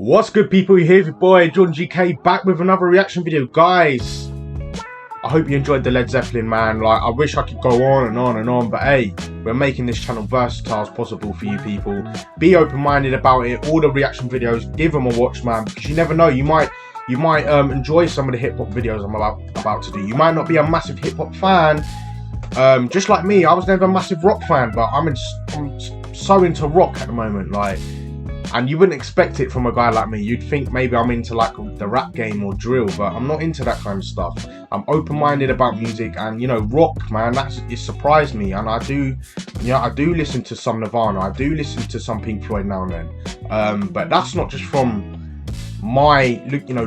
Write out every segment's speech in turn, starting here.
What's good, people? Here's your boy Jordan GK back with another reaction video. Guys, I hope you enjoyed the Led Zeppelin, man. Like, I wish I could go on and on and on, but hey, we're making this channel versatile as possible for you people. Be open-minded about it. All the reaction videos, give them a watch, man, because you never know, you might enjoy some of the hip-hop videos I'm about to do. You might not be a massive hip-hop fan, just like me. I was never a massive rock fan, but I'm so into rock at the moment, like. And you wouldn't expect it from a guy like me. You'd think maybe I'm into like the rap game or drill, but I'm not into that kind of stuff. I'm open-minded about music, and you know, rock, man, it surprised me. And I do listen to some Nirvana, I do listen to some Pink Floyd now and then. But that's not just from my looking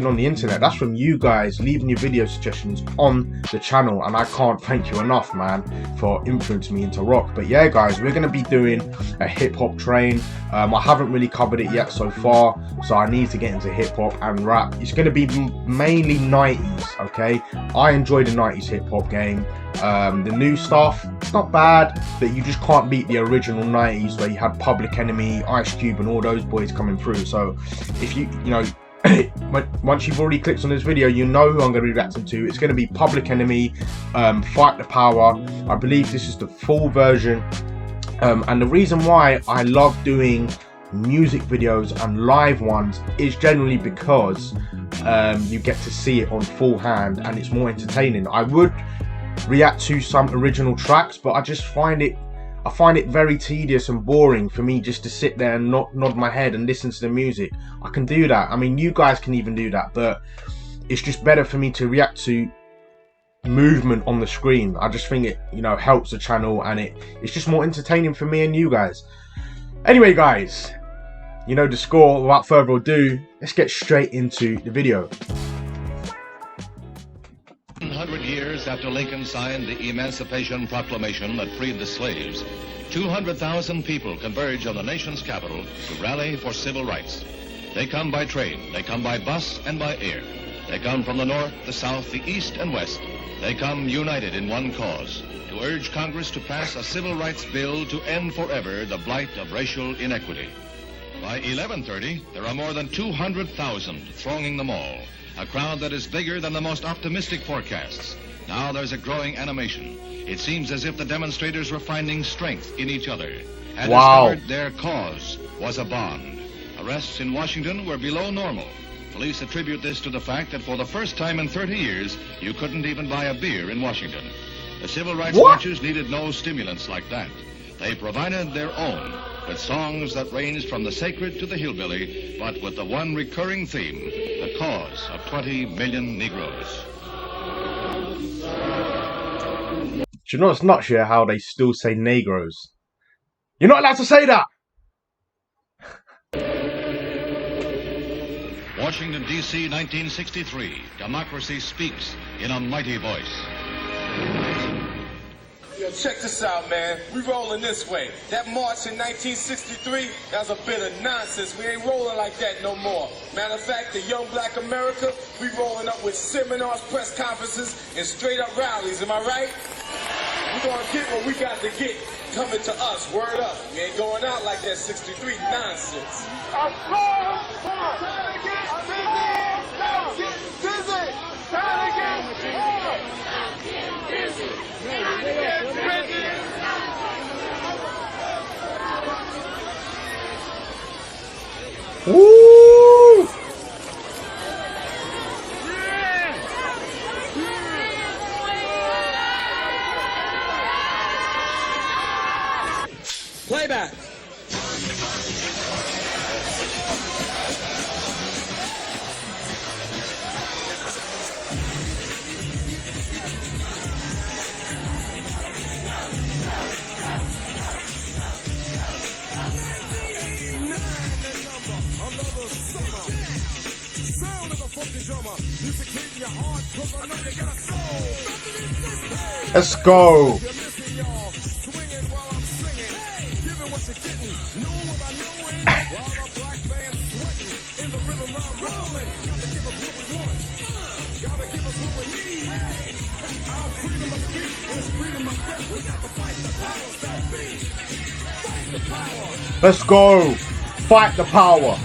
on the internet. That's from you guys leaving your video suggestions on the channel, and I can't thank you enough, man, for influencing me into rock. But yeah, guys, we're gonna be doing a hip-hop train. I haven't really covered it yet so far, so I need to get into hip-hop and rap. It's gonna be mainly 90s, okay? I enjoy the 90s hip-hop game. The new stuff, it's not bad, but you just can't beat the original 90s where you had Public Enemy, Ice Cube and all those boys coming through. So if you know once you've already clicked on this video, you know who I'm going to be reacting to. It's going to be Public Enemy, Fight the Power. I believe this is the full version, and the reason why I love doing music videos and live ones is generally because you get to see it on full hand and it's more entertaining. I would react to some original tracks, but I just find it very tedious and boring for me just to sit there and nod my head and listen to the music. I can do that, I mean, you guys can even do that, but it's just better for me to react to movement on the screen. I just think it, you know, helps the channel, and it's just more entertaining for me and you guys. Anyway, guys, you know the score. Without further ado, let's get straight into the video. 100 years after Lincoln signed the Emancipation Proclamation that freed the slaves, 200,000 people converge on the nation's capital to rally for civil rights. They come by train, they come by bus and by air. They come from the north, the south, the east and west. They come united in one cause, to urge Congress to pass a civil rights bill to end forever the blight of racial inequity. By 11:30, there are more than 200,000 thronging the mall. A crowd that is bigger than the most optimistic forecasts. Now there's a growing animation. It seems as if the demonstrators were finding strength in each other and discovered their cause was a bond. Arrests in Washington were below normal. Police attribute this to the fact that for the first time in 30 years, you couldn't even buy a beer in Washington. The civil rights marchers needed no stimulants like that. They provided their own, with songs that ranged from the sacred to the hillbilly, but with the one recurring theme, the cause of 20 million Negroes. Do you know what's nuts here? How they still say Negroes. You're not allowed to say that! Washington, D.C., 1963. Democracy speaks in a mighty voice. Yo, check this out, man. We rolling this way. That march in 1963, that was a bit of nonsense. We ain't rolling like that no more. Matter of fact, the Young Black America, we rolling up with seminars, press conferences, and straight up rallies. Am I right? We gonna get what we got to get. Coming to us, word up. We ain't going out like that 63 nonsense. Woo! Playback. Let's go. Let's go. Fight the power.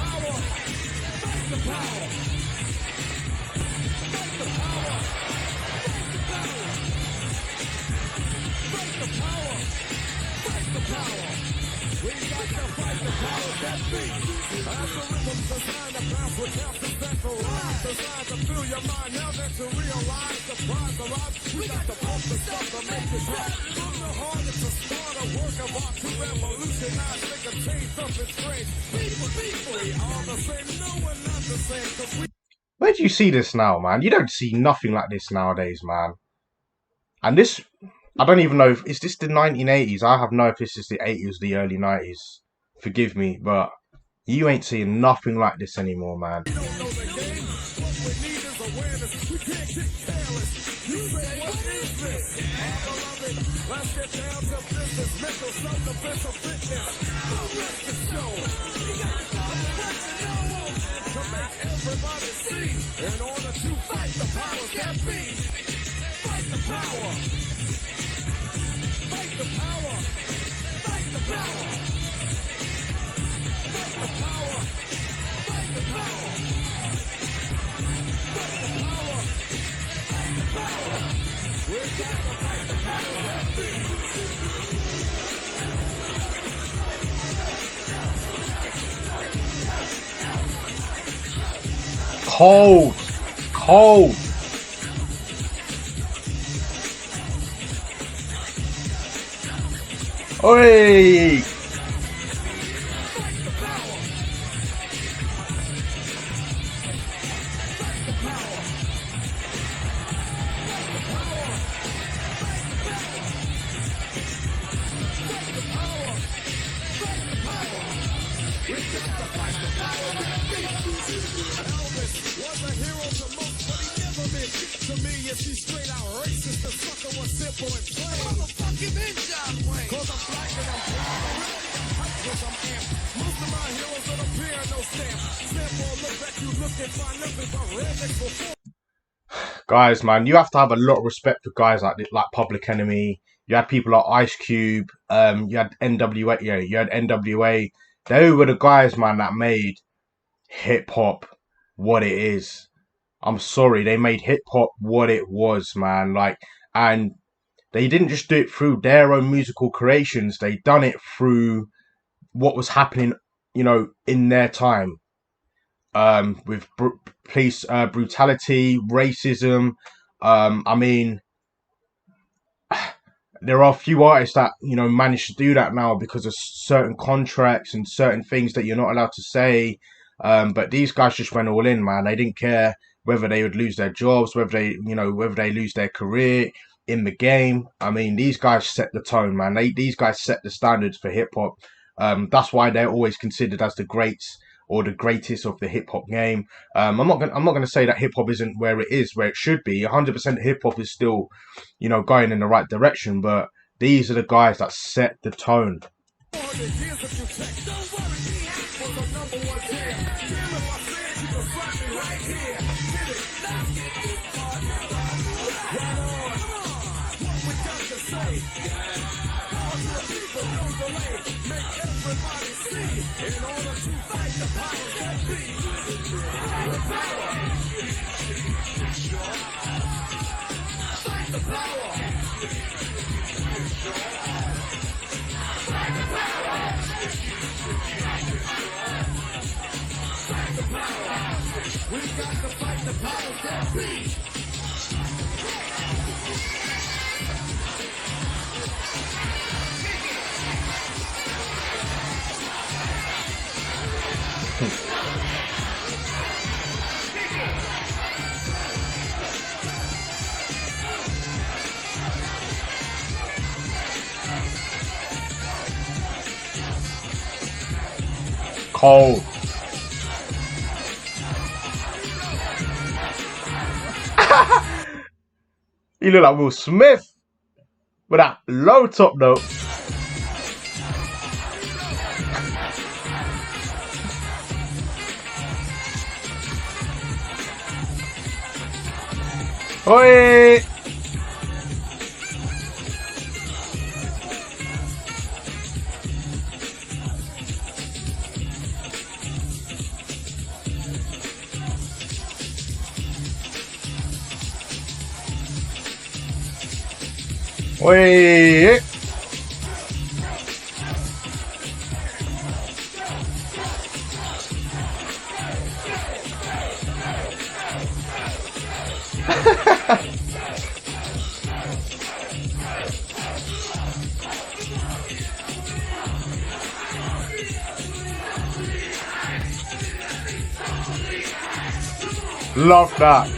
Where do you see this now, man? You don't see nothing like this nowadays, man. And this, I don't even know if, is this the 1980s? I have no idea if this is the 80s, the early 90s. Forgive me, but you ain't seeing nothing like this anymore, man. In order to fight the powers that be, fight the power, fight the power, fight the power, fight the power, fight the power, fight the power, fight the power. We got to fight the powers that be. Cold. Cold. Oi! Guys, man, you have to have a lot of respect for guys like this, like Public Enemy. You had people like Ice Cube. You had NWA. Yeah, you had NWA. They were the guys, man, that made hip hop what it is. I'm sorry, they made hip hop what it was, man. Like, and they didn't just do it through their own musical creations. They done it through what was happening, you know, in their time. With police brutality, racism. I mean, there are a few artists that, you know, manage to do that now because of certain contracts and certain things that you're not allowed to say. But these guys just went all in, man. They didn't care whether they would lose their jobs, whether they, you know, whether they lose their career in the game. I mean, these guys set the tone, man. These guys set the standards for hip hop. That's why they're always considered as the greats or the greatest of the hip hop game. I'm not gonna say that hip hop isn't where it is, where it should be. 100% hip hop is still, you know, going in the right direction. But these are the guys that set the tone. Cold. You look like Will Smith with that low top though. Oi! Oi! Love that.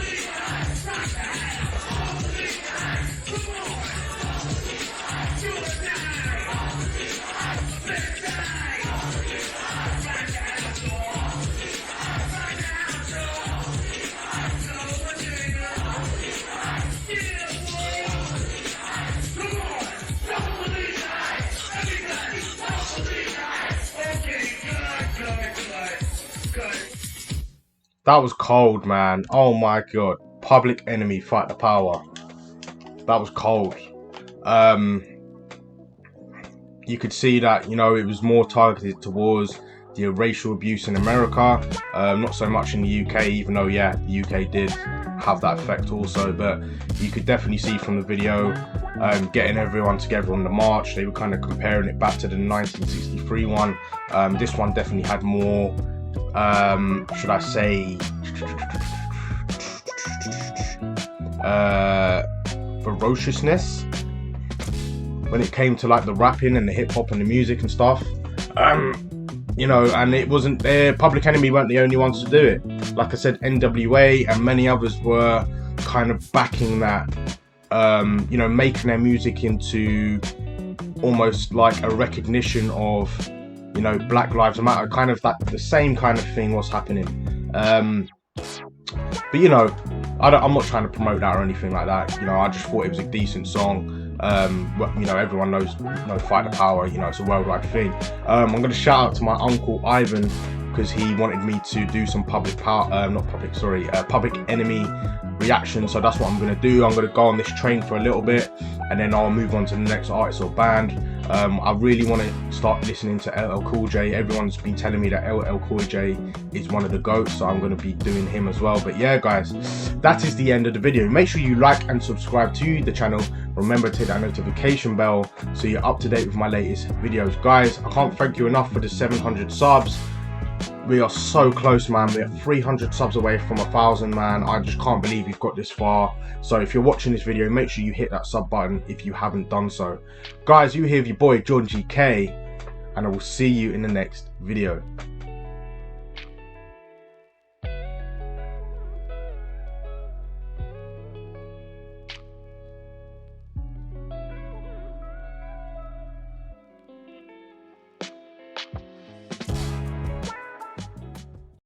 That was cold, man. Oh my god. Public Enemy, Fight the Power. That was cold. You could see that, you know, it was more targeted towards the racial abuse in America. Not so much in the UK, even though, yeah, the UK did have that effect also. But you could definitely see from the video, getting everyone together on the march. They were kind of comparing it back to the 1963 one. This one definitely had more, should I say, ferociousness when it came to like the rapping and the hip hop and the music and stuff. You know, and it wasn't there. Public Enemy weren't the only ones to do it. Like I said, NWA and many others were kind of backing that, you know, making their music into almost like a recognition of, you know, Black Lives Matter, kind of that the same kind of thing was happening. But you know, I'm not trying to promote that or anything like that. You know, I just thought it was a decent song. You know, everyone knows Fight the Power. You know, it's a worldwide thing. I'm going to shout out to my uncle Ivan because he wanted me to do some Public Enemy reaction. So that's what I'm going to do. I'm going to go on this train for a little bit, and then I'll move on to the next artist or band. I really want to start listening to LL Cool J. Everyone's been telling me that LL Cool J is one of the GOATs, so I'm going to be doing him as well. But yeah, guys, that is the end of the video. Make sure you like and subscribe to the channel. Remember to hit that notification bell so you're up to date with my latest videos. Guys, I can't thank you enough for the 700 subs. We are so close, man. We're 300 subs away from 1,000, man. I just can't believe we've got this far. So if you're watching this video, make sure you hit that sub button if you haven't done so. Guys, you here with your boy Jordan GK, and I will see you in the next video.